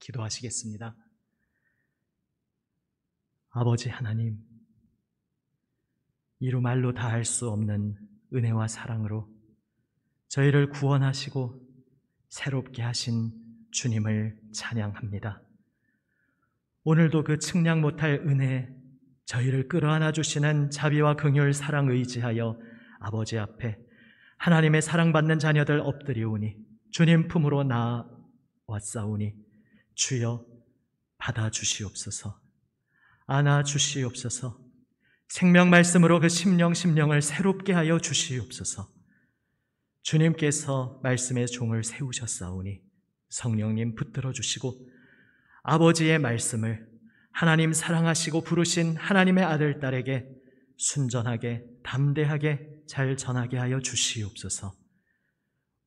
기도하시겠습니다. 아버지 하나님, 이루 말로 다 할 수 없는 은혜와 사랑으로 저희를 구원하시고 새롭게 하신 주님을 찬양합니다. 오늘도 그 측량 못할 은혜, 저희를 끌어안아 주시는 자비와 긍휼 사랑 의지하여 아버지 앞에 하나님의 사랑받는 자녀들 엎드리오니 주님 품으로 나아왔사오니 주여 받아주시옵소서, 안아주시옵소서, 생명 말씀으로 그 심령을 새롭게 하여 주시옵소서. 주님께서 말씀의 종을 세우셨사오니 성령님 붙들어 주시고 아버지의 말씀을 하나님 사랑하시고 부르신 하나님의 아들, 딸에게 순전하게 담대하게 잘 전하게 하여 주시옵소서.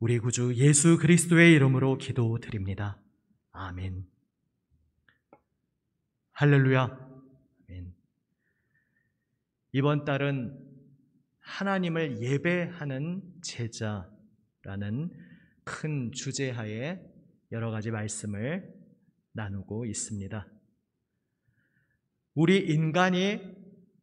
우리 구주 예수 그리스도의 이름으로 기도드립니다. 아멘. 할렐루야. 아멘. 이번 달은 하나님을 예배하는 제자라는 큰 주제하에 여러 가지 말씀을 나누고 있습니다. 우리 인간이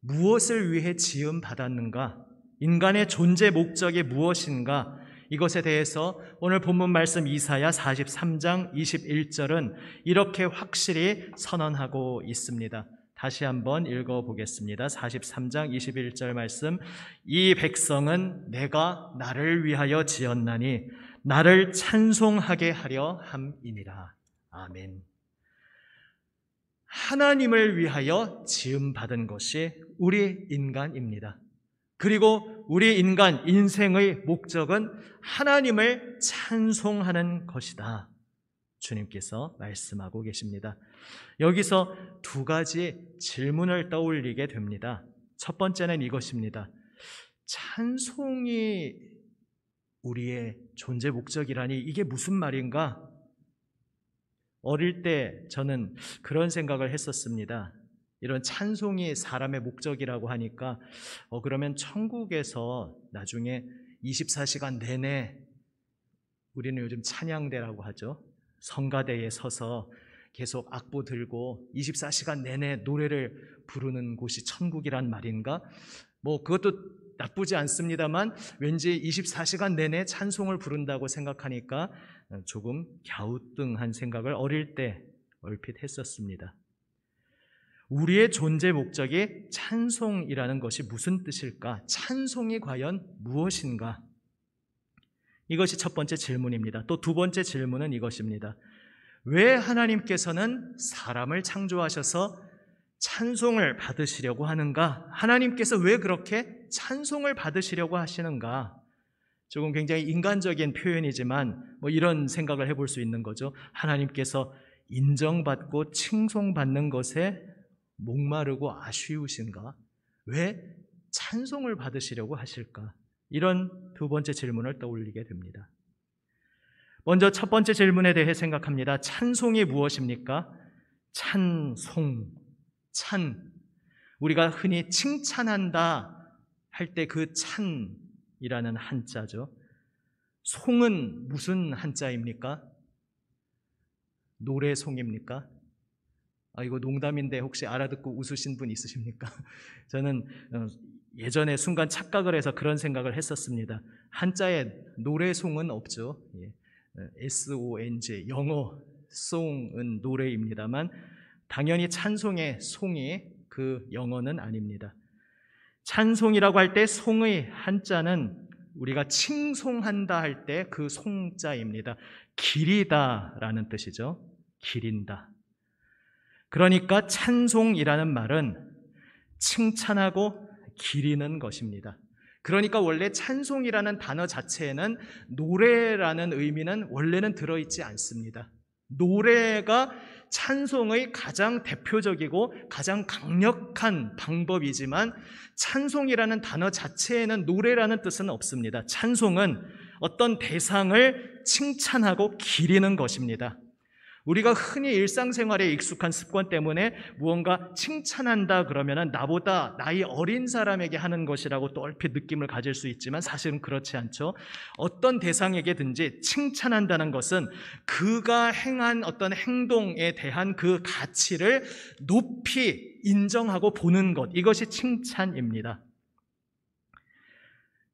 무엇을 위해 지음받았는가? 인간의 존재 목적이 무엇인가? 이것에 대해서 오늘 본문 말씀 이사야 43장 21절은 이렇게 확실히 선언하고 있습니다. 다시 한번 읽어보겠습니다. 43장 21절 말씀. 이 백성은 내가 나를 위하여 지었나니 나를 찬송하게 하려 함이니라. 아멘. 하나님을 위하여 지음받은 것이 우리 인간입니다. 그리고 우리 인간 인생의 목적은 하나님을 찬송하는 것이다. 주님께서 말씀하고 계십니다. 여기서 두 가지 질문을 떠올리게 됩니다. 첫 번째는 이것입니다. 찬송이 우리의 존재 목적이라니 이게 무슨 말인가? 어릴 때 저는 그런 생각을 했었습니다. 이런 찬송이 사람의 목적이라고 하니까 그러면 천국에서 나중에 24시간 내내, 우리는 요즘 찬양대라고 하죠, 성가대에 서서 계속 악보 들고 24시간 내내 노래를 부르는 곳이 천국이란 말인가? 그것도 나쁘지 않습니다만 왠지 24시간 내내 찬송을 부른다고 생각하니까 조금 갸우뚱한 생각을 어릴 때 얼핏 했었습니다. 우리의 존재 목적이 찬송이라는 것이 무슨 뜻일까? 찬송이 과연 무엇인가? 이것이 첫 번째 질문입니다. 또 두 번째 질문은 이것입니다. 왜 하나님께서는 사람을 창조하셔서 찬송을 받으시려고 하는가? 하나님께서 왜 그렇게 찬송을 받으시려고 하시는가? 조금 굉장히 인간적인 표현이지만 이런 생각을 해볼 수 있는 거죠. 하나님께서 인정받고 칭송받는 것에 목마르고 아쉬우신가? 왜 찬송을 받으시려고 하실까? 이런 두 번째 질문을 떠올리게 됩니다. 먼저 첫 번째 질문에 대해 생각합니다. 찬송이 무엇입니까? 찬송, 우리가 흔히 칭찬한다 할 때 그 찬이라는 한자죠. 송은 무슨 한자입니까? 노래송입니까? 이거 농담인데 혹시 알아듣고 웃으신 분 있으십니까? 저는 예전에 순간 착각을 해서 그런 생각을 했었습니다. 한자에 노래송은 없죠. SONG, 영어 송은 노래입니다만 당연히 찬송의 송이 그 영어는 아닙니다. 찬송이라고 할 때 송의 한자는 우리가 칭송한다 할 때 그 송자입니다. 기리다라는 뜻이죠. 기린다. 그러니까 찬송이라는 말은 칭찬하고 기리는 것입니다. 그러니까 원래 찬송이라는 단어 자체에는 노래라는 의미는 원래는 들어있지 않습니다. 노래가 찬송의 가장 대표적이고 가장 강력한 방법이지만 찬송이라는 단어 자체에는 노래라는 뜻은 없습니다. 찬송은 어떤 대상을 칭찬하고 기리는 것입니다. 우리가 흔히 일상생활에 익숙한 습관 때문에 무언가 칭찬한다 그러면은 나보다 나이 어린 사람에게 하는 것이라고 또 얼핏 느낌을 가질 수 있지만 사실은 그렇지 않죠. 어떤 대상에게든지 칭찬한다는 것은 그가 행한 어떤 행동에 대한 그 가치를 높이 인정하고 보는 것, 이것이 칭찬입니다.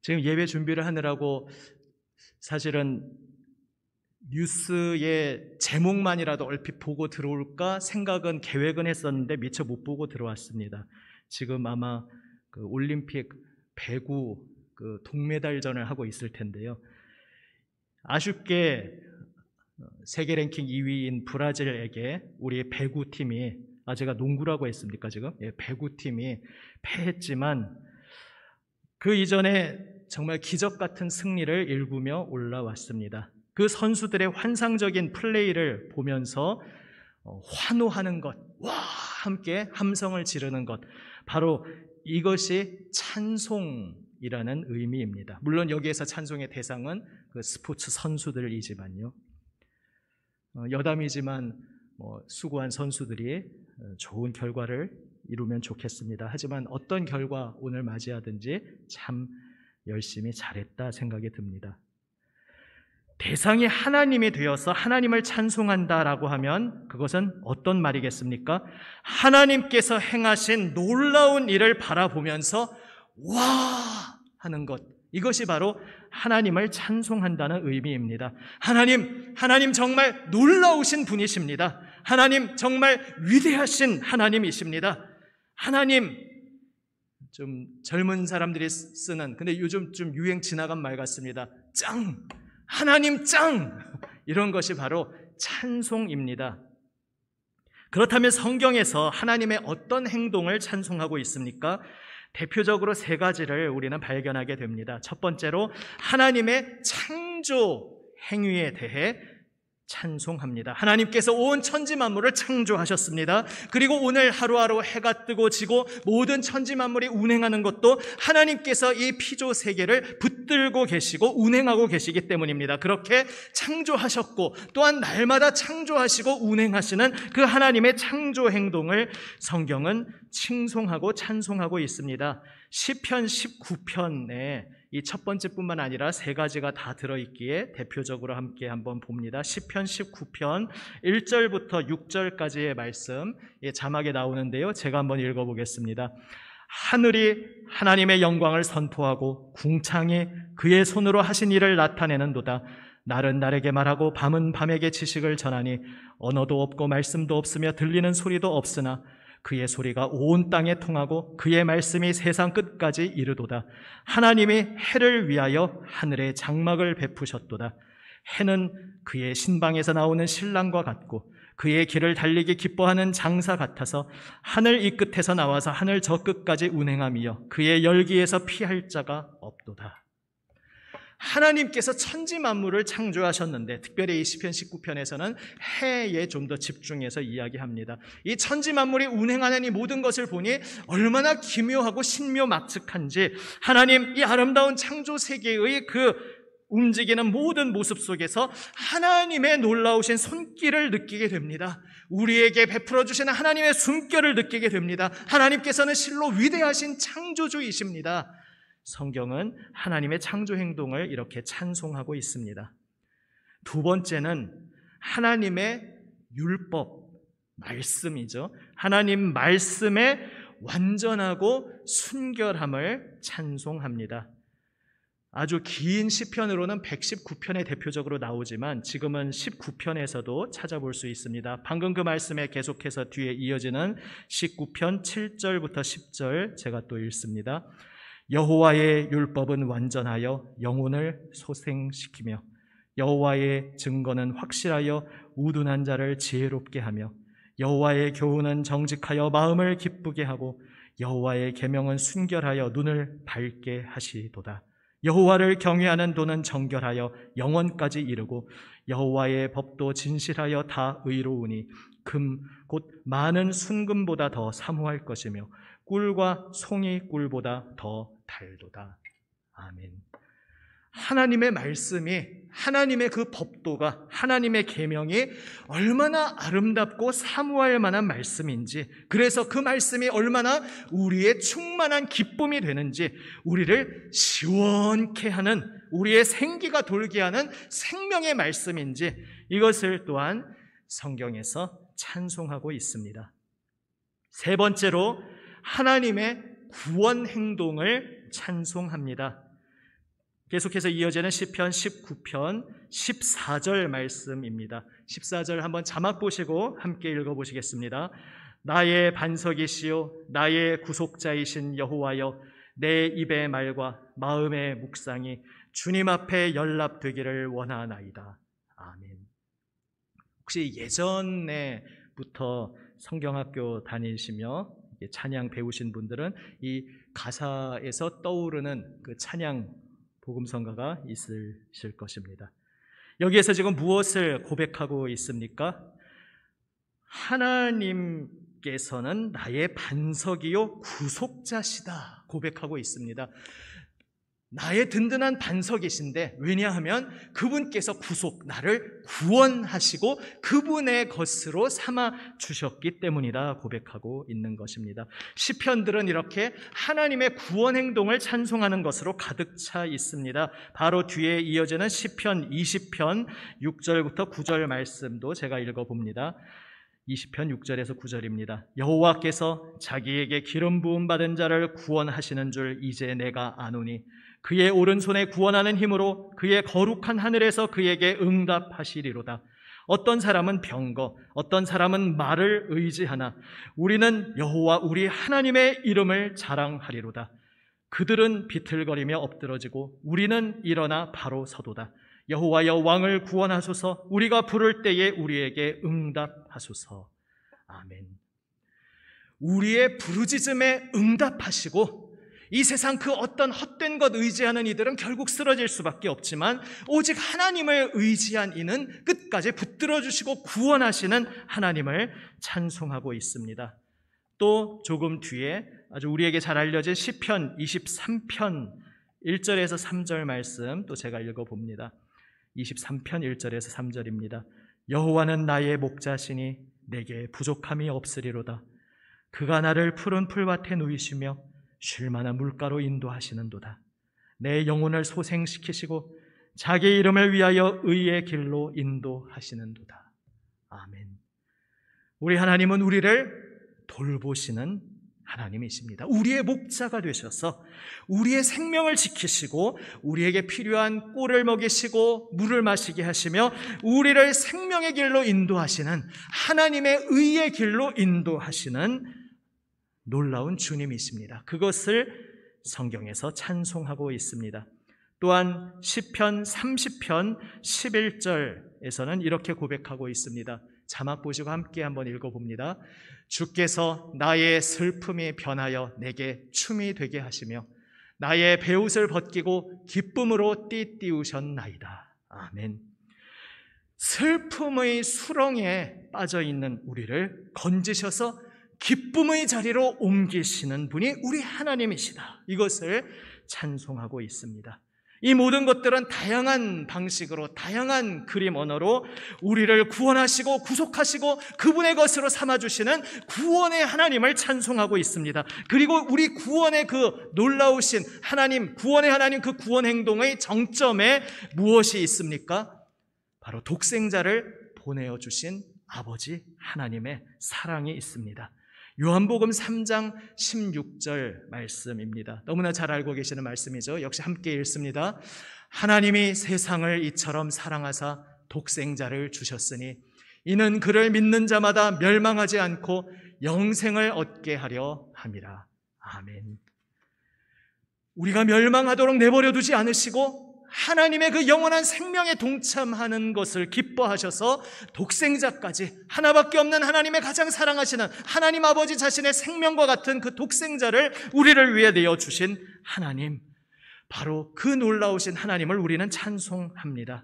지금 예배 준비를 하느라고 사실은 뉴스의 제목만이라도 얼핏 보고 들어올까 생각은 계획은 했었는데 미처 못 보고 들어왔습니다. 지금 아마 그 올림픽 배구 그 동메달전을 하고 있을 텐데요. 아쉽게 세계 랭킹 2위인 브라질에게 우리 배구팀이, 제가 농구라고 했습니까 지금? 배구팀이 패했지만 그 이전에 정말 기적 같은 승리를 일구며 올라왔습니다. 그 선수들의 환상적인 플레이를 보면서 환호하는 것, 와! 함께 함성을 지르는 것, 바로 이것이 찬송이라는 의미입니다. 물론 여기에서 찬송의 대상은 그 스포츠 선수들이지만요. 여담이지만 수고한 선수들이 좋은 결과를 이루면 좋겠습니다. 하지만 어떤 결과 오늘 맞이하든지 참 열심히 잘했다 생각이 듭니다. 대상이 하나님이 되어서 하나님을 찬송한다라고 하면 그것은 어떤 말이겠습니까? 하나님께서 행하신 놀라운 일을 바라보면서 와! 하는 것, 이것이 바로 하나님을 찬송한다는 의미입니다. 하나님 정말 놀라우신 분이십니다. 하나님 정말 위대하신 하나님이십니다. 하나님, 좀 젊은 사람들이 쓰는, 근데 요즘 좀 유행 지나간 말 같습니다. 짱! 하나님 짱! 이런 것이 바로 찬송입니다. 그렇다면 성경에서 하나님의 어떤 행동을 찬송하고 있습니까? 대표적으로 세 가지를 우리는 발견하게 됩니다. 첫 번째로 하나님의 창조 행위에 대해 찬송합니다. 하나님께서 온 천지 만물을 창조하셨습니다. 그리고 오늘 하루하루 해가 뜨고 지고 모든 천지 만물이 운행하는 것도 하나님께서 이 피조 세계를 붙들고 계시고 운행하고 계시기 때문입니다. 그렇게 창조하셨고 또한 날마다 창조하시고 운행하시는 그 하나님의 창조 행동을 성경은 칭송하고 찬송하고 있습니다. 시편 19편에 이 첫 번째뿐만 아니라 세 가지가 다 들어있기에 대표적으로 함께 한번 봅니다. 시편 19편 1절부터 6절까지의 말씀, 자막에 나오는데요. 제가 한번 읽어보겠습니다. 하늘이 하나님의 영광을 선포하고 궁창이 그의 손으로 하신 일을 나타내는도다. 날은 날에게 말하고 밤은 밤에게 지식을 전하니 언어도 없고 말씀도 없으며 들리는 소리도 없으나 그의 소리가 온 땅에 통하고 그의 말씀이 세상 끝까지 이르도다. 하나님이 해를 위하여 하늘에 장막을 베푸셨도다. 해는 그의 신방에서 나오는 신랑과 같고 그의 길을 달리기 기뻐하는 장사 같아서 하늘 이 끝에서 나와서 하늘 저 끝까지 운행하며 그의 열기에서 피할 자가 없도다. 하나님께서 천지 만물을 창조하셨는데 특별히 이 시편 19편에서는 해에 좀 더 집중해서 이야기합니다. 이 천지 만물이 운행하는 이 모든 것을 보니 얼마나 기묘하고 신묘막측한지 하나님 이 아름다운 창조 세계의 그 움직이는 모든 모습 속에서 하나님의 놀라우신 손길을 느끼게 됩니다. 우리에게 베풀어 주시는 하나님의 숨결을 느끼게 됩니다. 하나님께서는 실로 위대하신 창조주이십니다. 성경은 하나님의 창조 행동을 이렇게 찬송하고 있습니다. 두 번째는 하나님의 율법, 말씀이죠. 하나님 말씀의 완전하고 순결함을 찬송합니다. 아주 긴 시편으로는 119편에 대표적으로 나오지만 지금은 19편에서도 찾아볼 수 있습니다. 방금 그 말씀에 계속해서 뒤에 이어지는 19편 7절부터 10절 제가 또 읽습니다. 여호와의 율법은 완전하여 영혼을 소생시키며 여호와의 증거는 확실하여 우둔한 자를 지혜롭게 하며 여호와의 교훈은 정직하여 마음을 기쁘게 하고 여호와의 계명은 순결하여 눈을 밝게 하시도다. 여호와를 경외하는 도는 정결하여 영원까지 이르고 여호와의 법도 진실하여 다 의로우니 금 곧 많은 순금보다 더 사모할 것이며 꿀과 송이 꿀보다 더 달도다. 아멘. 하나님의 말씀이, 하나님의 그 법도가, 하나님의 계명이 얼마나 아름답고 사모할 만한 말씀인지, 그래서 그 말씀이 얼마나 우리의 충만한 기쁨이 되는지, 우리를 시원케 하는, 우리의 생기가 돌게 하는 생명의 말씀인지, 이것을 또한 성경에서 찬송하고 있습니다. 세 번째로 하나님의 구원 행동을 찬송합니다. 계속해서 이어지는 시편 19편 14절 말씀입니다. 14절 한번 자막 보시고 함께 읽어보시겠습니다. 나의 반석이시요 나의 구속자이신 여호와여, 내 입의 말과 마음의 묵상이 주님 앞에 연락되기를 원하나이다. 아멘. 혹시 예전에부터 성경학교 다니시며 찬양 배우신 분들은 이 가사에서 떠오르는 그 찬양 복음성가가 있으실 것입니다. 여기에서 지금 무엇을 고백하고 있습니까? 하나님께서는 나의 반석이요 구속자시다 고백하고 있습니다. 나의 든든한 반석이신데, 왜냐하면 그분께서 나를 구원하시고 그분의 것으로 삼아 주셨기 때문이다 고백하고 있는 것입니다. 시편들은 이렇게 하나님의 구원 행동을 찬송하는 것으로 가득 차 있습니다. 바로 뒤에 이어지는 시편 20편 6절부터 9절 말씀도 제가 읽어봅니다. 20편 6절에서 9절입니다. 여호와께서 자기에게 기름 부음 받은 자를 구원하시는 줄 이제 내가 아노니, 그의 오른손에 구원하는 힘으로 그의 거룩한 하늘에서 그에게 응답하시리로다. 어떤 사람은 병거, 어떤 사람은 말을 의지하나 우리는 여호와 우리 하나님의 이름을 자랑하리로다. 그들은 비틀거리며 엎드러지고 우리는 일어나 바로 서도다. 여호와여 왕을 구원하소서. 우리가 부를 때에 우리에게 응답하소서. 아멘. 우리의 부르짖음에 응답하시고, 이 세상 그 어떤 헛된 것 의지하는 이들은 결국 쓰러질 수밖에 없지만, 오직 하나님을 의지한 이는 끝까지 붙들어 주시고 구원하시는 하나님을 찬송하고 있습니다. 또 조금 뒤에 아주 우리에게 잘 알려진 시편 23편 1절에서 3절 말씀 또 제가 읽어봅니다. 23편 1절에서 3절입니다. 여호와는 나의 목자시니 내게 부족함이 없으리로다. 그가 나를 푸른 풀밭에 누이시며 쉴 만한 물가로 인도하시는도다. 내 영혼을 소생시키시고 자기 이름을 위하여 의의 길로 인도하시는도다. 아멘. 우리 하나님은 우리를 돌보시는 하나님이십니다. 우리의 목자가 되셔서 우리의 생명을 지키시고 우리에게 필요한 꼴을 먹이시고 물을 마시게 하시며 우리를 생명의 길로 인도하시는, 하나님의 의의 길로 인도하시는 놀라운 주님이십니다. 그것을 성경에서 찬송하고 있습니다. 또한 시편 30편 11절에서는 이렇게 고백하고 있습니다. 자막 보시고 함께 한번 읽어봅니다. 주께서 나의 슬픔이 변하여 내게 춤이 되게 하시며 나의 베옷을 벗기고 기쁨으로 띠띠우셨나이다. 아멘. 슬픔의 수렁에 빠져있는 우리를 건지셔서 기쁨의 자리로 옮기시는 분이 우리 하나님이시다. 이것을 찬송하고 있습니다. 이 모든 것들은 다양한 방식으로, 다양한 그림 언어로 우리를 구원하시고 구속하시고 그분의 것으로 삼아주시는 구원의 하나님을 찬송하고 있습니다. 그리고 우리 구원의 그 놀라우신 하나님, 구원의 하나님, 그 구원 행동의 정점에 무엇이 있습니까? 바로 독생자를 보내어 주신 아버지 하나님의 사랑이 있습니다. 요한복음 3장 16절 말씀입니다. 너무나 잘 알고 계시는 말씀이죠. 역시 함께 읽습니다. 하나님이 세상을 이처럼 사랑하사 독생자를 주셨으니 이는 그를 믿는 자마다 멸망하지 않고 영생을 얻게 하려 함이라. 아멘. 우리가 멸망하도록 내버려 두지 않으시고 하나님의 그 영원한 생명에 동참하는 것을 기뻐하셔서 독생자까지, 하나밖에 없는 하나님의 가장 사랑하시는 하나님 아버지 자신의 생명과 같은 그 독생자를 우리를 위해 내어주신 하나님, 바로 그 놀라우신 하나님을 우리는 찬송합니다.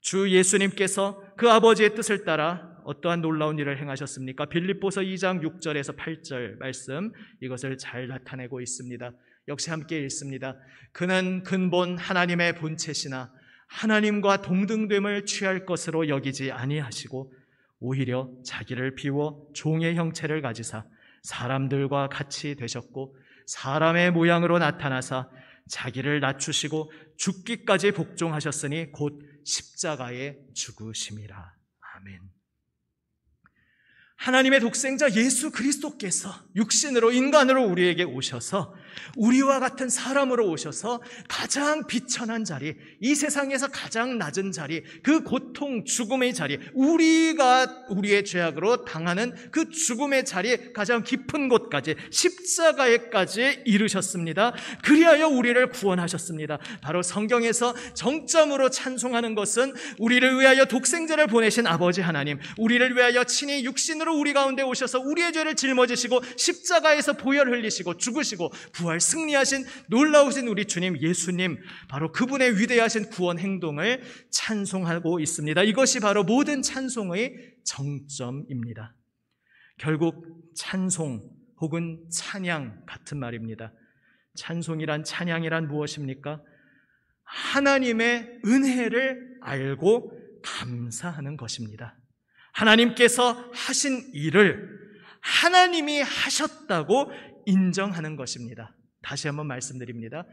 주 예수님께서 그 아버지의 뜻을 따라 어떠한 놀라운 일을 행하셨습니까? 빌립보서 2장 6절에서 8절 말씀, 이것을 잘 나타내고 있습니다. 역시 함께 읽습니다. 그는 근본 하나님의 본체시나 하나님과 동등됨을 취할 것으로 여기지 아니하시고 오히려 자기를 비워 종의 형체를 가지사 사람들과 같이 되셨고 사람의 모양으로 나타나사 자기를 낮추시고 죽기까지 복종하셨으니 곧 십자가에 죽으심이라. 아멘. 하나님의 독생자 예수 그리스도께서 육신으로 인간으로 우리에게 오셔서 우리와 같은 사람으로 오셔서 가장 비천한 자리, 이 세상에서 가장 낮은 자리, 그 고통, 죽음의 자리, 우리가 우리의 죄악으로 당하는 그 죽음의 자리, 가장 깊은 곳까지 십자가에까지 이르셨습니다. 그리하여 우리를 구원하셨습니다. 바로 성경에서 정점으로 찬송하는 것은 우리를 위하여 독생자를 보내신 아버지 하나님, 우리를 위하여 친히 육신으로 우리 가운데 오셔서 우리의 죄를 짊어지시고 십자가에서 보혈 흘리시고 죽으시고 부활 승리하신 놀라우신 우리 주님 예수님, 바로 그분의 위대하신 구원 행동을 찬송하고 있습니다. 이것이 바로 모든 찬송의 정점입니다. 결국 찬송 혹은 찬양 같은 말입니다. 찬송이란, 찬양이란 무엇입니까? 하나님의 은혜를 알고 감사하는 것입니다. 하나님께서 하신 일을 하나님이 하셨다고 인정하는 것입니다. 다시 한번 말씀드립니다.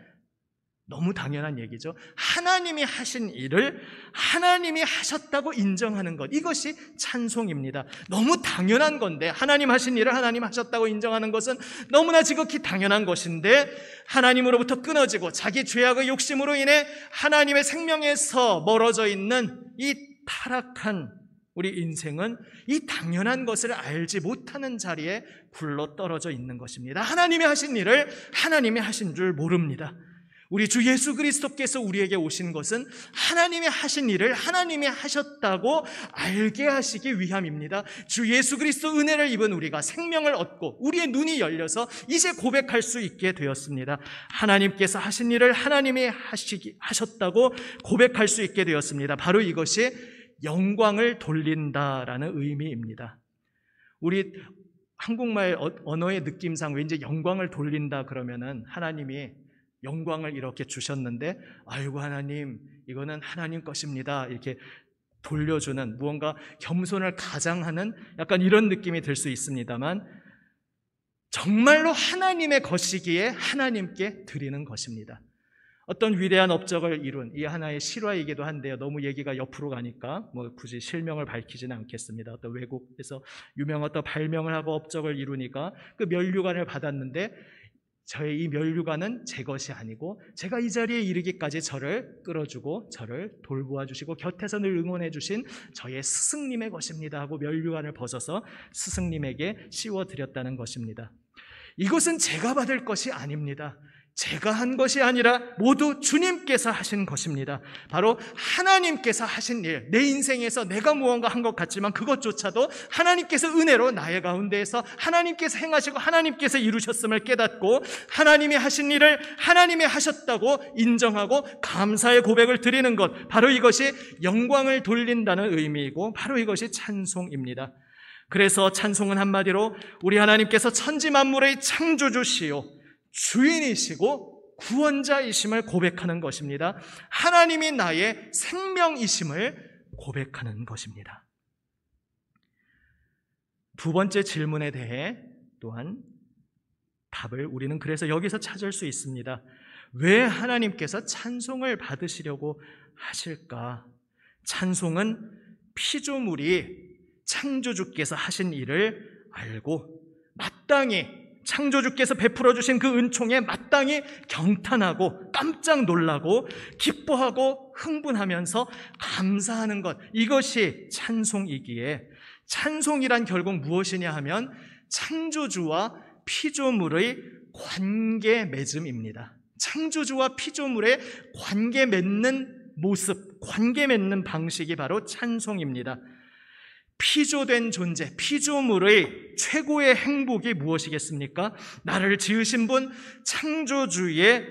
너무 당연한 얘기죠. 하나님이 하신 일을 하나님이 하셨다고 인정하는 것, 이것이 찬송입니다. 너무 당연한 건데, 하나님 하신 일을 하나님 하셨다고 인정하는 것은 너무나 지극히 당연한 것인데, 하나님으로부터 끊어지고 자기 죄악의 욕심으로 인해 하나님의 생명에서 멀어져 있는 이 타락한 우리 인생은 이 당연한 것을 알지 못하는 자리에 굴러 떨어져 있는 것입니다. 하나님이 하신 일을 하나님이 하신 줄 모릅니다. 우리 주 예수 그리스도께서 우리에게 오신 것은 하나님이 하신 일을 하나님이 하셨다고 알게 하시기 위함입니다. 주 예수 그리스도 은혜를 입은 우리가 생명을 얻고 우리의 눈이 열려서 이제 고백할 수 있게 되었습니다. 하나님께서 하신 일을 하나님이 하셨다고 고백할 수 있게 되었습니다. 바로 이것이 영광을 돌린다라는 의미입니다. 우리 한국말 언어의 느낌상 왠지 영광을 돌린다 그러면은 하나님이 영광을 이렇게 주셨는데, 아이고 하나님, 이거는 하나님 것입니다, 이렇게 돌려주는, 무언가 겸손을 가장하는 약간 이런 느낌이 들 수 있습니다만, 정말로 하나님의 것이기에 하나님께 드리는 것입니다. 어떤 위대한 업적을 이룬 이 하나의 실화이기도 한데요. 너무 얘기가 옆으로 가니까 굳이 실명을 밝히지는 않겠습니다. 어떤 외국에서 유명한 어떤 발명을 하고 업적을 이루니까 그 면류관을 받았는데, 저의 이 면류관은 제 것이 아니고 제가 이 자리에 이르기까지 저를 끌어주고 저를 돌보아 주시고 곁에서 늘 응원해 주신 저의 스승님의 것입니다 하고 면류관을 벗어서 스승님에게 씌워드렸다는 것입니다. 이것은 제가 받을 것이 아닙니다. 제가 한 것이 아니라 모두 주님께서 하신 것입니다. 바로 하나님께서 하신 일, 내 인생에서 내가 무언가 한 것 같지만 그것조차도 하나님께서 은혜로 나의 가운데에서 하나님께서 행하시고 하나님께서 이루셨음을 깨닫고 하나님이 하신 일을 하나님이 하셨다고 인정하고 감사의 고백을 드리는 것, 바로 이것이 영광을 돌린다는 의미이고 바로 이것이 찬송입니다. 그래서 찬송은 한마디로 우리 하나님께서 천지 만물의 창조주시요 주인이시고 구원자이심을 고백하는 것입니다. 하나님이 나의 생명이심을 고백하는 것입니다. 두 번째 질문에 대해 또한 답을 우리는 그래서 여기서 찾을 수 있습니다. 왜 하나님께서 찬송을 받으시려고 하실까? 찬송은 피조물이 창조주께서 하신 일을 알고 마땅히 창조주께서 베풀어 주신 그 은총에 마땅히 경탄하고 깜짝 놀라고 기뻐하고 흥분하면서 감사하는 것, 이것이 찬송이기에, 찬송이란 결국 무엇이냐 하면 창조주와 피조물의 관계 맺음입니다. 창조주와 피조물의 관계 맺는 모습, 관계 맺는 방식이 바로 찬송입니다. 피조된 존재, 피조물의 최고의 행복이 무엇이겠습니까? 나를 지으신 분, 창조주의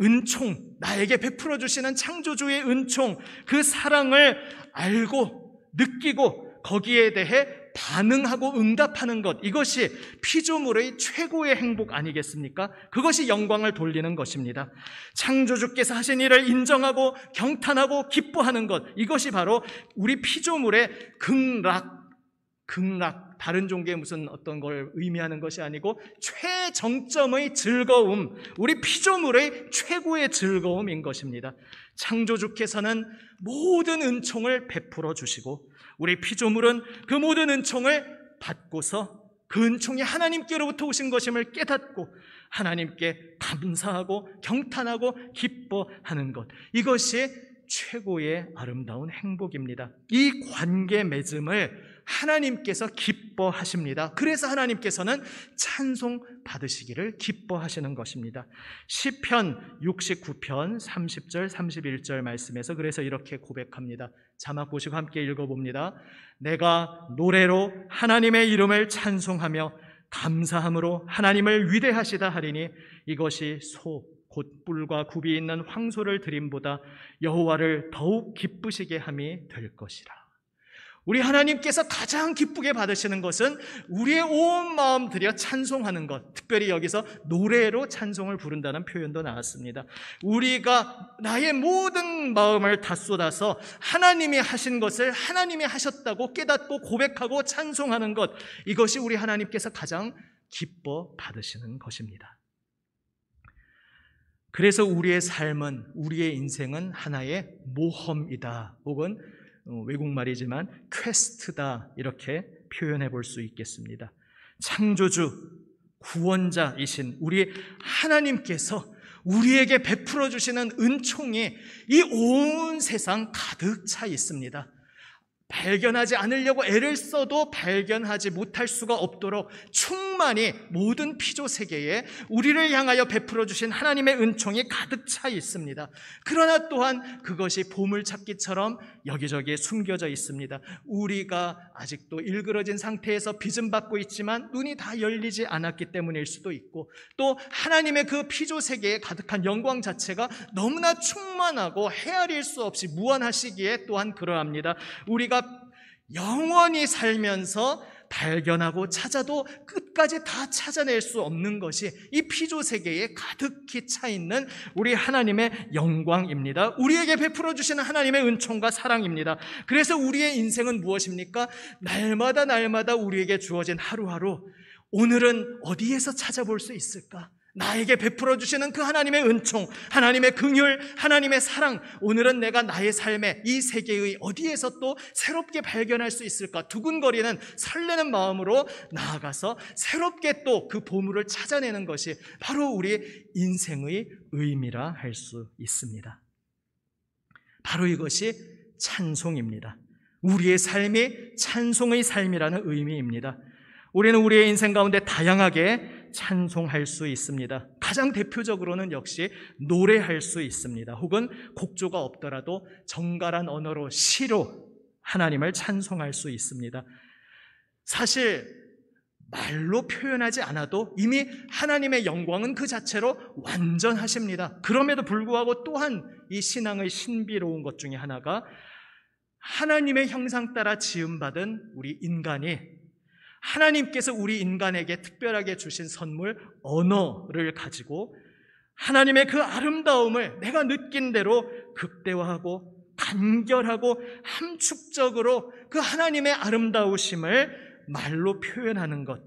은총, 나에게 베풀어 주시는 창조주의 은총, 그 사랑을 알고 느끼고 거기에 대해 반응하고 응답하는 것, 이것이 피조물의 최고의 행복 아니겠습니까? 그것이 영광을 돌리는 것입니다. 창조주께서 하신 일을 인정하고 경탄하고 기뻐하는 것, 이것이 바로 우리 피조물의 극락, 다른 종교의 무슨 어떤 걸 의미하는 것이 아니고 최정점의 즐거움, 우리 피조물의 최고의 즐거움인 것입니다. 창조주께서는 모든 은총을 베풀어 주시고 우리 피조물은 그 모든 은총을 받고서 그 은총이 하나님께로부터 오신 것임을 깨닫고 하나님께 감사하고 경탄하고 기뻐하는 것, 이것이 최고의 아름다운 행복입니다. 이 관계 맺음을 하나님께서 기뻐하십니다. 그래서 하나님께서는 찬송 받으시기를 기뻐하시는 것입니다. 시편 69편 30절 31절 말씀에서 그래서 이렇게 고백합니다. 자막 보시고 함께 읽어봅니다. 내가 노래로 하나님의 이름을 찬송하며 감사함으로 하나님을 위대하시다 하리니 이것이 곧 뿔과 굽이 있는 황소를 드림보다 여호와를 더욱 기쁘시게 함이 될 것이라. 우리 하나님께서 가장 기쁘게 받으시는 것은 우리의 온 마음 들여 찬송하는 것, 특별히 여기서 노래로 찬송을 부른다는 표현도 나왔습니다. 우리가 나의 모든 마음을 다 쏟아서 하나님이 하신 것을 하나님이 하셨다고 깨닫고 고백하고 찬송하는 것, 이것이 우리 하나님께서 가장 기뻐 받으시는 것입니다. 그래서 우리의 삶은, 우리의 인생은 하나의 모험이다, 혹은 외국말이지만 퀘스트다, 이렇게 표현해 볼 수 있겠습니다. 창조주, 구원자이신 우리 하나님께서 우리에게 베풀어 주시는 은총이 이 온 세상 가득 차 있습니다. 발견하지 않으려고 애를 써도 발견하지 못할 수가 없도록 충만히 모든 피조 세계에 우리를 향하여 베풀어 주신 하나님의 은총이 가득 차 있습니다. 그러나 또한 그것이 보물찾기처럼 여기저기에 숨겨져 있습니다. 우리가 아직도 일그러진 상태에서 빚은 받고 있지만 눈이 다 열리지 않았기 때문일 수도 있고, 또 하나님의 그 피조 세계에 가득한 영광 자체가 너무나 충만하고 헤아릴 수 없이 무한하시기에 또한 그러합니다. 우리가 영원히 살면서 발견하고 찾아도 끝까지 다 찾아낼 수 없는 것이 이 피조 세계에 가득히 차 있는 우리 하나님의 영광입니다. 우리에게 베풀어 주시는 하나님의 은총과 사랑입니다. 그래서 우리의 인생은 무엇입니까? 날마다 우리에게 주어진 하루하루, 오늘은 어디에서 찾아볼 수 있을까? 나에게 베풀어 주시는 그 하나님의 은총, 하나님의 긍휼, 하나님의 사랑, 오늘은 내가 나의 삶에 이 세계의 어디에서 또 새롭게 발견할 수 있을까? 두근거리는 설레는 마음으로 나아가서 새롭게 또 그 보물을 찾아내는 것이 바로 우리 인생의 의미라 할 수 있습니다. 바로 이것이 찬송입니다. 우리의 삶이 찬송의 삶이라는 의미입니다. 우리는 우리의 인생 가운데 다양하게 찬송할 수 있습니다. 가장 대표적으로는 역시 노래할 수 있습니다. 혹은 곡조가 없더라도 정갈한 언어로, 시로 하나님을 찬송할 수 있습니다. 사실 말로 표현하지 않아도 이미 하나님의 영광은 그 자체로 완전하십니다. 그럼에도 불구하고 또한 이 신앙의 신비로운 것 중에 하나가 하나님의 형상 따라 지음받은 우리 인간이 하나님께서 우리 인간에게 특별하게 주신 선물, 언어를 가지고 하나님의 그 아름다움을 내가 느낀 대로 극대화하고 간결하고 함축적으로 그 하나님의 아름다우심을 말로 표현하는 것,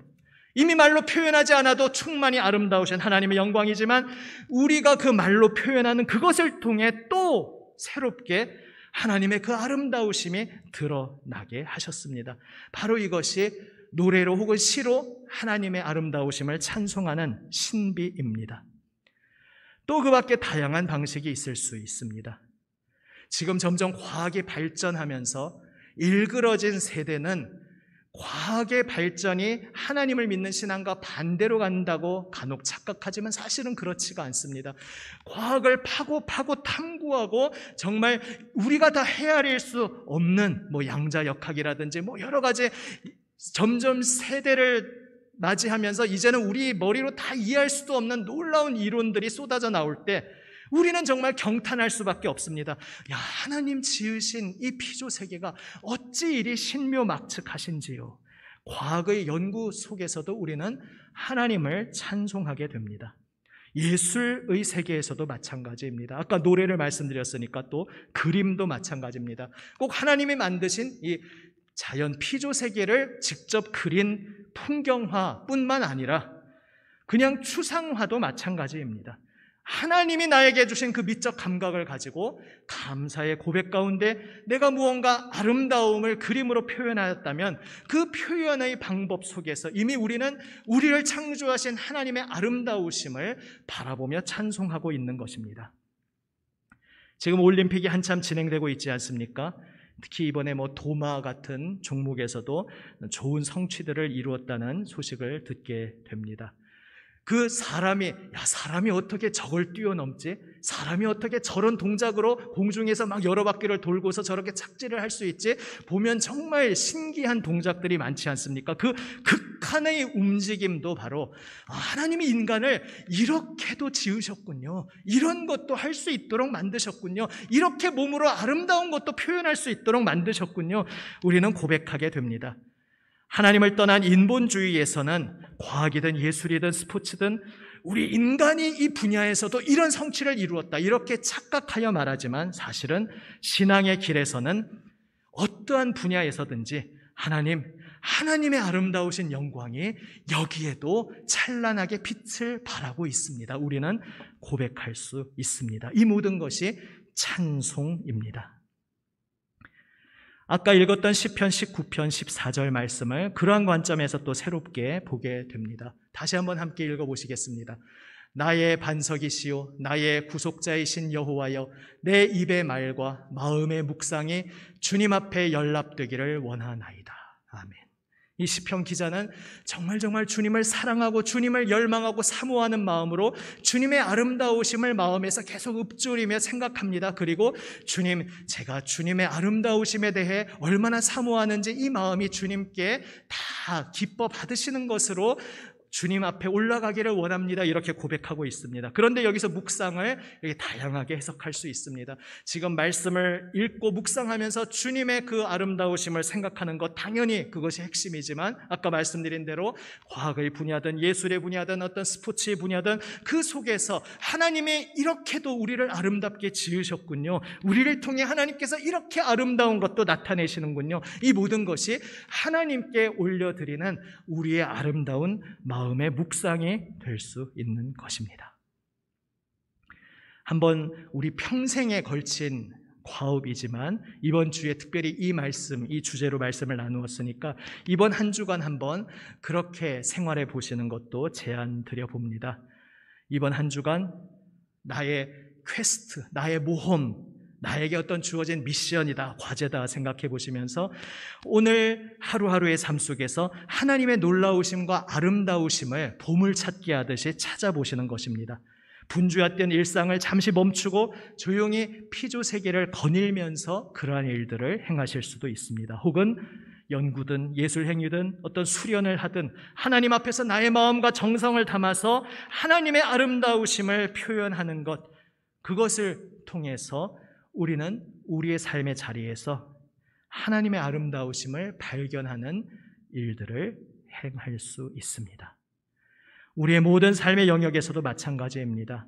이미 말로 표현하지 않아도 충만히 아름다우신 하나님의 영광이지만 우리가 그 말로 표현하는 그것을 통해 또 새롭게 하나님의 그 아름다우심이 드러나게 하셨습니다. 바로 이것이 노래로 혹은 시로 하나님의 아름다우심을 찬송하는 신비입니다. 또 그 밖에 다양한 방식이 있을 수 있습니다. 지금 점점 과학이 발전하면서 일그러진 세대는 과학의 발전이 하나님을 믿는 신앙과 반대로 간다고 간혹 착각하지만 사실은 그렇지가 않습니다. 과학을 파고 탐구하고 정말 우리가 다 헤아릴 수 없는 양자역학이라든지 여러 가지 점점 세대를 맞이하면서 이제는 우리 머리로 다 이해할 수도 없는 놀라운 이론들이 쏟아져 나올 때 우리는 정말 경탄할 수밖에 없습니다. 야, 하나님 지으신 이 피조 세계가 어찌 이리 신묘막측하신지요. 과학의 연구 속에서도 우리는 하나님을 찬송하게 됩니다. 예술의 세계에서도 마찬가지입니다. 아까 노래를 말씀드렸으니까 또 그림도 마찬가지입니다. 꼭 하나님이 만드신 이 자연 피조 세계를 직접 그린 풍경화뿐만 아니라 그냥 추상화도 마찬가지입니다. 하나님이 나에게 주신 그 미적 감각을 가지고 감사의 고백 가운데 내가 무언가 아름다움을 그림으로 표현하였다면 그 표현의 방법 속에서 이미 우리는 우리를 창조하신 하나님의 아름다우심을 바라보며 찬송하고 있는 것입니다. 지금 올림픽이 한참 진행되고 있지 않습니까? 특히 이번에 도마 같은 종목에서도 좋은 성취들을 이루었다는 소식을 듣게 됩니다. 그 사람이 어떻게 저걸 뛰어넘지? 사람이 어떻게 저런 동작으로 공중에서 막 여러 바퀴를 돌고서 저렇게 착지를 할 수 있지? 보면 정말 신기한 동작들이 많지 않습니까? 그 극한의 움직임도 바로 하나님이 인간을 이렇게도 지으셨군요. 이런 것도 할 수 있도록 만드셨군요. 이렇게 몸으로 아름다운 것도 표현할 수 있도록 만드셨군요. 우리는 고백하게 됩니다. 하나님을 떠난 인본주의에서는 과학이든 예술이든 스포츠든 우리 인간이 이 분야에서도 이런 성취를 이루었다 이렇게 착각하여 말하지만 사실은 신앙의 길에서는 어떠한 분야에서든지 하나님의 아름다우신 영광이 여기에도 찬란하게 빛을 발하고 있습니다. 우리는 고백할 수 있습니다. 이 모든 것이 찬송입니다. 아까 읽었던 시편 19편 14절 말씀을 그러한 관점에서 또 새롭게 보게 됩니다. 다시 한번 함께 읽어보시겠습니다. 나의 반석이시요 나의 구속자이신 여호와여 내 입의 말과 마음의 묵상이 주님 앞에 연락되기를 원하나이다. 아멘. 이 시편 기자는 정말 주님을 사랑하고 주님을 열망하고 사모하는 마음으로 주님의 아름다우심을 마음에서 계속 읊조리며 생각합니다. 그리고 제가 주님의 아름다우심에 대해 얼마나 사모하는지 이 마음이 주님께 다 기뻐 받으시는 것으로 주님 앞에 올라가기를 원합니다. 이렇게 고백하고 있습니다. 그런데 여기서 묵상을 이렇게 다양하게 해석할 수 있습니다. 지금 말씀을 읽고 묵상하면서 주님의 그 아름다우심을 생각하는 것 당연히 그것이 핵심이지만 아까 말씀드린 대로 과학의 분야든 예술의 분야든 어떤 스포츠의 분야든 그 속에서 하나님이 이렇게도 우리를 아름답게 지으셨군요. 우리를 통해 하나님께서 이렇게 아름다운 것도 나타내시는군요. 이 모든 것이 하나님께 올려드리는 우리의 아름다운 마음의 묵상이 될 수 있는 것입니다. 한번 우리 평생에 걸친 과업이지만 이번 주에 특별히 이 주제로 말씀을 나누었으니까 이번 한 주간 한번 그렇게 생활해 보시는 것도 제안 드려 봅니다. 이번 한 주간 나의 퀘스트, 나의 모험, 나에게 어떤 주어진 미션이다, 과제다 생각해 보시면서 오늘 하루하루의 삶 속에서 하나님의 놀라우심과 아름다우심을 보물찾기 하듯이 찾아보시는 것입니다. 분주했던 일상을 잠시 멈추고 조용히 피조세계를 거닐면서 그러한 일들을 행하실 수도 있습니다. 혹은 연구든 예술행위든 어떤 수련을 하든 하나님 앞에서 나의 마음과 정성을 담아서 하나님의 아름다우심을 표현하는 것, 그것을 통해서 우리는 우리의 삶의 자리에서 하나님의 아름다우심을 발견하는 일들을 행할 수 있습니다. 우리의 모든 삶의 영역에서도 마찬가지입니다.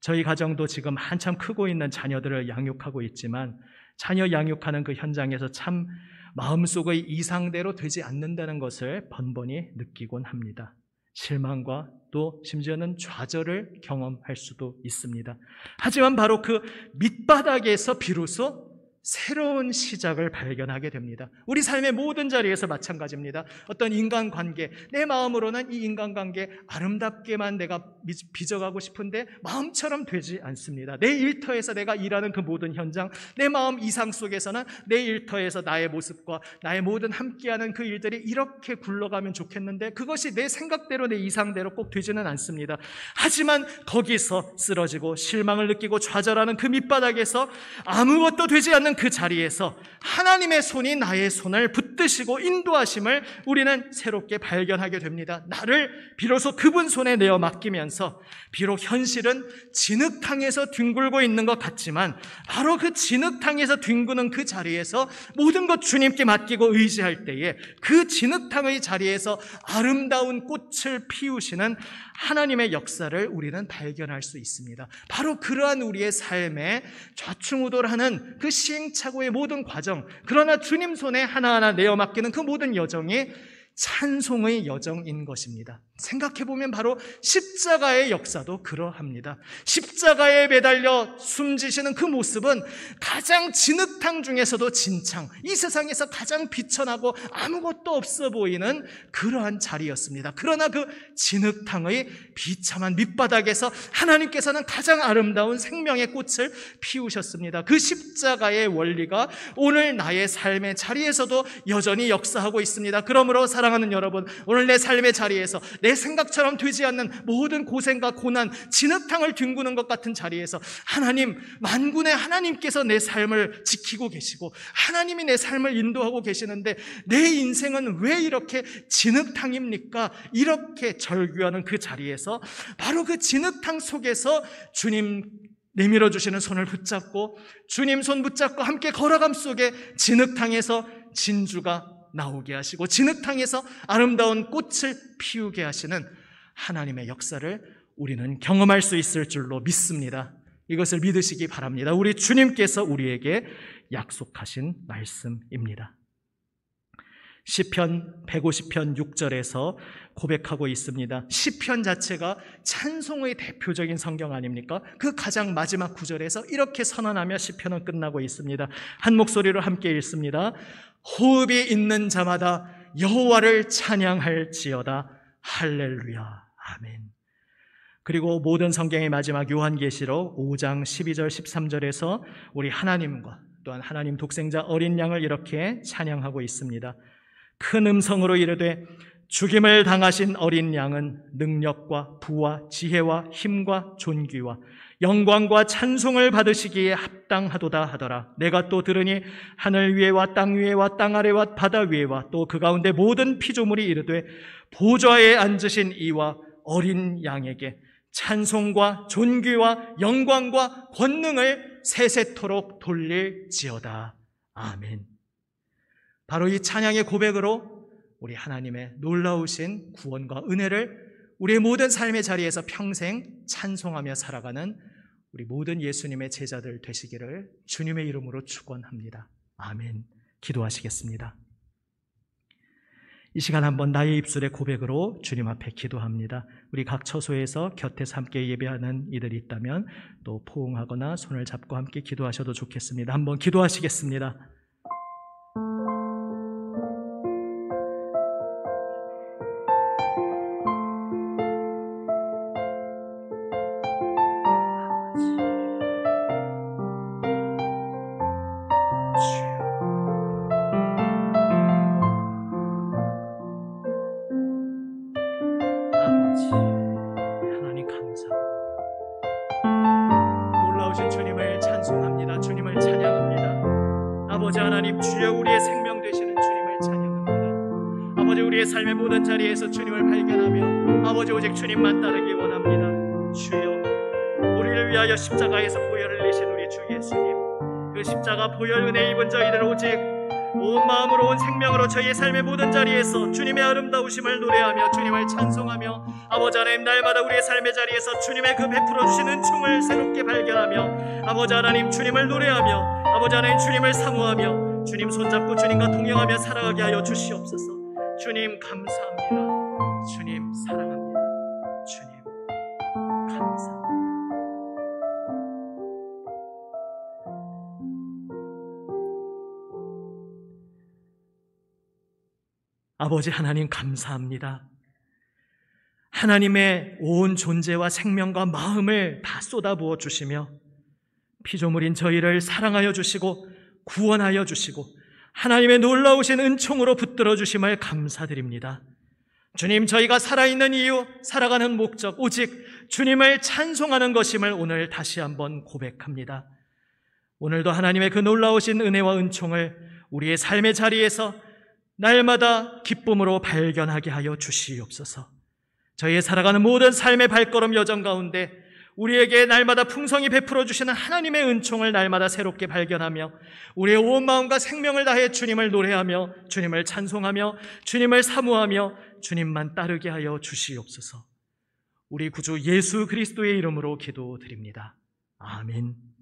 저희 가정도 지금 한참 크고 있는 자녀들을 양육하고 있지만 자녀 양육하는 그 현장에서 참 마음속의 이상대로 되지 않는다는 것을 번번이 느끼곤 합니다. 실망과 또 심지어는 좌절을 경험할 수도 있습니다. 하지만 바로 그 밑바닥에서 비로소 새로운 시작을 발견하게 됩니다. 우리 삶의 모든 자리에서 마찬가지입니다. 어떤 인간관계, 내 마음으로는 이 인간관계 아름답게만 내가 빚어가고 싶은데 마음처럼 되지 않습니다. 내 일터에서 내가 일하는 그 모든 현장, 내 마음 이상 속에서는 내 일터에서 나의 모습과 나의 모든 함께하는 그 일들이 이렇게 굴러가면 좋겠는데 그것이 내 생각대로 내 이상대로 꼭 되지는 않습니다. 하지만 거기서 쓰러지고 실망을 느끼고 좌절하는 그 밑바닥에서 아무것도 되지 않는 기도하는 그 자리에서 하나님의 손이 나의 손을 붙드시고 인도하심을 우리는 새롭게 발견하게 됩니다. 나를 비로소 그분 손에 내어 맡기면서 비록 현실은 진흙탕에서 뒹굴고 있는 것 같지만 바로 그 진흙탕에서 뒹구는 그 자리에서 모든 것 주님께 맡기고 의지할 때에 그 진흙탕의 자리에서 아름다운 꽃을 피우시는 하나님의 역사를 우리는 발견할 수 있습니다. 바로 그러한 우리의 삶에 좌충우돌하는 그 시행착오의 모든 과정, 그러나 주님 손에 하나하나 내어 맡기는 그 모든 여정이 찬송의 여정인 것입니다. 생각해보면 바로 십자가의 역사도 그러합니다. 십자가에 매달려 숨지시는 그 모습은 가장 진흙탕 중에서도 진창, 이 세상에서 가장 비천하고 아무것도 없어 보이는 그러한 자리였습니다. 그러나 그 진흙탕의 비참한 밑바닥에서 하나님께서는 가장 아름다운 생명의 꽃을 피우셨습니다. 그 십자가의 원리가 오늘 나의 삶의 자리에서도 여전히 역사하고 있습니다. 그러므로 사랑하는 여러분, 오늘 내 삶의 자리에서 내 생각처럼 되지 않는 모든 고생과 고난, 진흙탕을 뒹구는 것 같은 자리에서 하나님, 만군의 하나님께서 내 삶을 지키고 계시고 하나님이 내 삶을 인도하고 계시는데 내 인생은 왜 이렇게 진흙탕입니까? 이렇게 절규하는 그 자리에서 바로 그 진흙탕 속에서 주님 내밀어 주시는 손을 붙잡고 주님 손 붙잡고 함께 걸어감 속에 진흙탕에서 진주가 나오게 하시고 진흙탕에서 아름다운 꽃을 피우게 하시는 하나님의 역사를 우리는 경험할 수 있을 줄로 믿습니다. 이것을 믿으시기 바랍니다. 우리 주님께서 우리에게 약속하신 말씀입니다. 시편 150편 6절에서 고백하고 있습니다. 시편 자체가 찬송의 대표적인 성경 아닙니까? 그 가장 마지막 구절에서 이렇게 선언하며 시편은 끝나고 있습니다. 한 목소리로 함께 읽습니다. 호흡이 있는 자마다 여호와를 찬양할지어다. 할렐루야. 아멘. 그리고 모든 성경의 마지막 요한계시록 5장 12절 13절에서 우리 하나님과 또한 하나님 독생자 어린 양을 이렇게 찬양하고 있습니다. 큰 음성으로 이르되 죽임을 당하신 어린 양은 능력과 부와 지혜와 힘과 존귀와 영광과 찬송을 받으시기에 합당하도다 하더라. 내가 또 들으니 하늘 위에와 땅 위에와 땅 아래와 바다 위에와 또 그 가운데 모든 피조물이 이르되 보좌에 앉으신 이와 어린 양에게 찬송과 존귀와 영광과 권능을 세세토록 돌릴지어다. 아멘. 바로 이 찬양의 고백으로 우리 하나님의 놀라우신 구원과 은혜를 우리의 모든 삶의 자리에서 평생 찬송하며 살아가는 우리 모든 예수님의 제자들 되시기를 주님의 이름으로 축원합니다. 아멘. 기도하시겠습니다. 이 시간 한번 나의 입술의 고백으로 주님 앞에 기도합니다. 우리 각 처소에서 곁에서 함께 예배하는 이들이 있다면 또 포옹하거나 손을 잡고 함께 기도하셔도 좋겠습니다. 한번 기도하시겠습니다. 삶의 모든 자리에서 주님을 발견하며 아버지 오직 주님만 따르기 원합니다. 주여, 우리를 위하여 십자가에서 보혈을 흘리신 우리 주 예수님, 그 십자가 보혈 은혜 입은 저희들 오직 온 마음으로 온 생명으로 저희의 삶의 모든 자리에서 주님의 아름다우심을 노래하며 주님을 찬송하며 아버지 하나님 날마다 우리의 삶의 자리에서 주님의 그 베풀어 주신 은총을 새롭게 발견하며 아버지 하나님 주님을 노래하며 아버지 하나님 주님을 사모하며 주님 손잡고 주님과 동행하며 살아가게 하여 주시옵소서. 주님 감사합니다. 주님 사랑합니다. 주님 감사합니다. 아버지 하나님 감사합니다. 하나님의 온 존재와 생명과 마음을 다 쏟아부어 주시며 피조물인 저희를 사랑하여 주시고 구원하여 주시고 하나님의 놀라우신 은총으로 붙들어 주심을 감사드립니다. 주님, 저희가 살아있는 이유, 살아가는 목적, 오직 주님을 찬송하는 것임을 오늘 다시 한번 고백합니다. 오늘도 하나님의 그 놀라우신 은혜와 은총을 우리의 삶의 자리에서 날마다 기쁨으로 발견하게 하여 주시옵소서. 저희의 살아가는 모든 삶의 발걸음 여정 가운데 우리에게 날마다 풍성히 베풀어 주시는 하나님의 은총을 날마다 새롭게 발견하며 우리의 온 마음과 생명을 다해 주님을 노래하며 주님을 찬송하며 주님을 사모하며 주님만 따르게 하여 주시옵소서. 우리 구주 예수 그리스도의 이름으로 기도드립니다. 아멘.